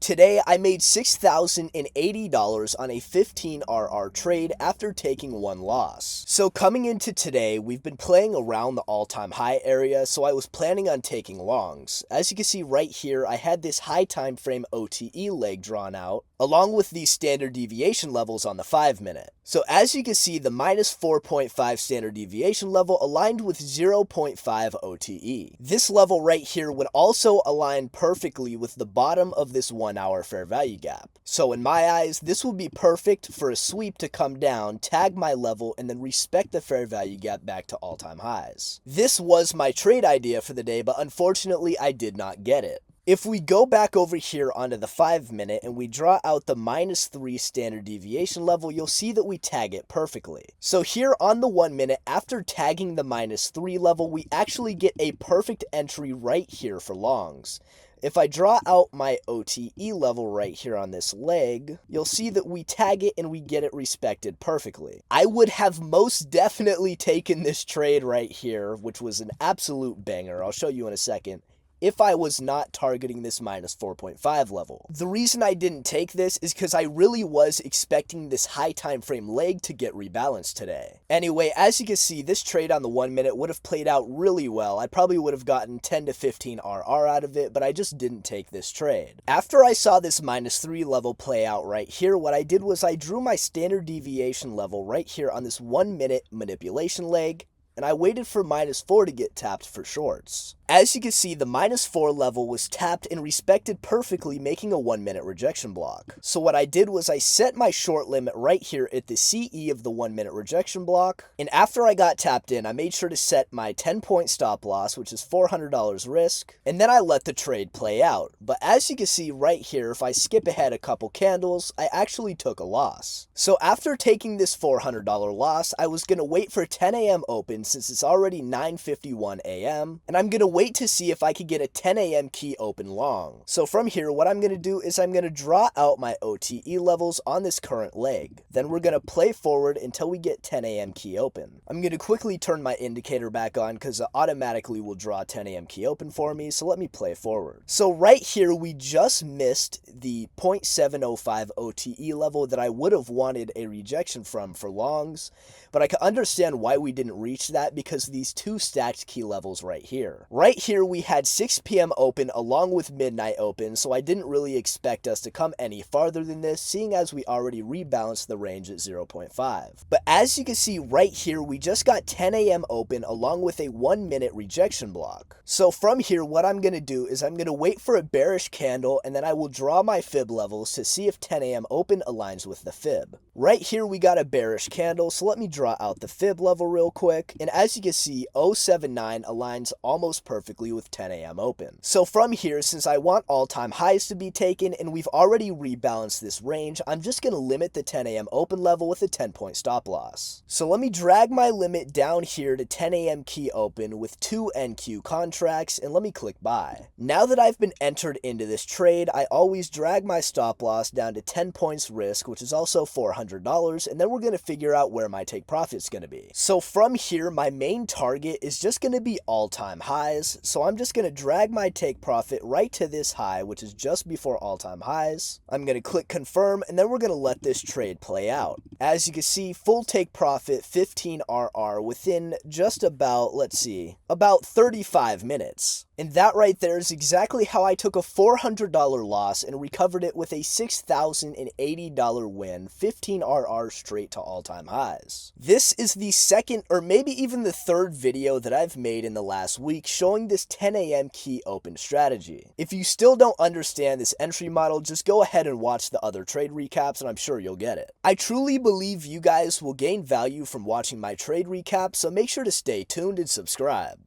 Today, I made $6,080 on a 15RR trade after taking one loss. So coming into today, we've been playing around the all-time high area, so I was planning on taking longs. As you can see right here, I had this high time frame OTE leg drawn out, along with these standard deviation levels on the 5-minute. So as you can see, the minus 4.5 standard deviation level aligned with 0.5 OTE. This level right here would also align perfectly with the bottom of this 1 hour fair value gap. So in my eyes, this will be perfect for a sweep to come down, tag my level, and then respect the fair value gap back to all-time highs. This was my trade idea for the day, but unfortunately I did not get it. If we go back over here onto the 5-minute and we draw out the minus 3 standard deviation level, you'll see that we tag it perfectly. So here on the 1 minute, after tagging the minus 3 level, we actually get a perfect entry right here for longs. If I draw out my OTE level right here on this leg, you'll see that we tag it and we get it respected perfectly. I would have most definitely taken this trade right here, which was an absolute banger. I'll show you in a second, if I was not targeting this minus 4.5 level. The reason I didn't take this is because I really was expecting this high time frame leg to get rebalanced today. Anyway, as you can see, this trade on the 1 minute would have played out really well. I probably would have gotten 10 to 15 RR out of it, but I just didn't take this trade. After I saw this minus 3 level play out right here, what I did was I drew my standard deviation level right here on this 1 minute manipulation leg, and I waited for minus 4 to get tapped for shorts. As you can see, the minus 4 level was tapped and respected perfectly, making a 1 minute rejection block. So what I did was I set my short limit right here at the CE of the 1 minute rejection block, and after I got tapped in, I made sure to set my 10-point stop loss, which is $400 risk, and then I let the trade play out. But as you can see right here, if I skip ahead a couple candles, I actually took a loss. So after taking this $400 loss, I was going to wait for 10 a.m. open since it's already 9:51 a.m., and I'm going to wait to see if I could get a 10 a.m. key open long. So from here, what I'm going to do is I'm going to draw out my OTE levels on this current leg. Then we're going to play forward until we get 10 a.m. key open. I'm going to quickly turn my indicator back on because it automatically will draw 10 a.m. key open for me, so let me play forward. So right here, we just missed the 0.705 OTE level that I would have wanted a rejection from for longs, but I can understand why we didn't reach that because these two stacked key levels right here. Right here, we had 6 p.m. open along with midnight open, so I didn't really expect us to come any farther than this, seeing as we already rebalanced the range at 0.5. But as you can see right here, we just got 10 a.m. open along with a 1 minute rejection block. So from here, what I'm going to do is I'm going to wait for a bearish candle, and then I will draw my fib levels to see if 10 a.m. open aligns with the fib. Right here, we got a bearish candle, so let me draw out the fib level real quick, and as you can see, 079 aligns almost perfectly with 10 a.m. open. So from here, since I want all-time highs to be taken and we've already rebalanced this range, I'm just going to limit the 10 a.m. open level with a 10-point stop loss. So let me drag my limit down here to 10 a.m. key open with 2 NQ contracts, and let me click buy. Now that I've been entered into this trade, I always drag my stop loss down to 10 points risk, which is also $400, and then we're going to figure out where my take profit's going to be. So from here, my main target is just going to be all-time highs, so I'm just going to drag my take profit right to this high, which is just before all-time highs. I'm going to click confirm, and then we're going to let this trade play out. As you can see, full take profit 15 RR within just about, let's see, about 35 minutes. And that right there is exactly how I took a $400 loss and recovered it with a $6,080 win, 15 RR straight to all-time highs. This is the second or maybe even the third video that I've made in the last week showing this 10 a.m. key open strategy. If you still don't understand this entry model, just go ahead and watch the other trade recaps and I'm sure you'll get it. I truly believe you guys will gain value from watching my trade recap, so make sure to stay tuned and subscribe.